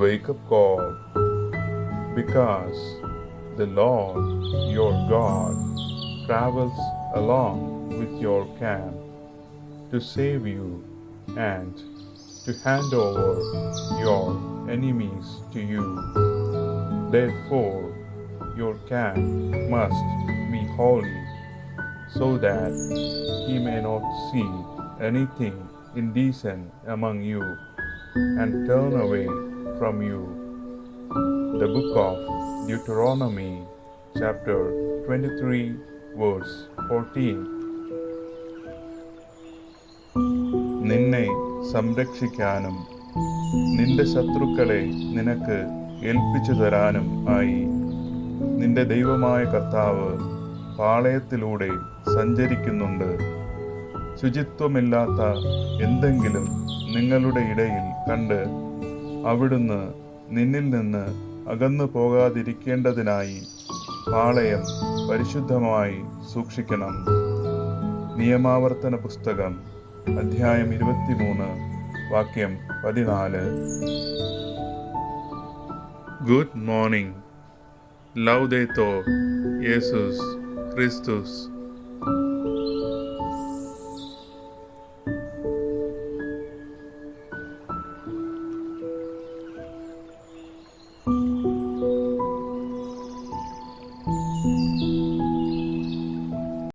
wake-up call, because the Lord your God travels along with your camp to save you and to hand over your enemies to you. Therefore, your camp must be holy, so that he may not see anything indecent among you and turn away from you. The book of Deuteronomy, chapter 23, verse 14. നിന്നെ സംരക്ഷിക്കാനും നിന്റെ ശത്രുക്കളെ നിനക്ക് ഏൽപ്പിച്ചു തരാനും ആയി നിന്റെ ദൈവമായ കർത്താവ് പാളയത്തിലൂടെ സഞ്ചരിക്കുന്നുണ്ട്. ശുചിത്വമില്ലാത്ത എന്തെങ്കിലും നിങ്ങളുടെ ഇടയിൽ കണ്ട് അവിടുന്ന് നിന്നിൽ നിന്ന് അകന്നു പോകാതിരിക്കേണ്ടതിനായി പാളയം പരിശുദ്ധമായി സൂക്ഷിക്കണം. നിയമാവർത്തന പുസ്തകം അധ്യായം 23 വാക്യം 14. Good morning. ലൗദേത്തൂർ യേശുസ് ക്രിസ്തുസ്.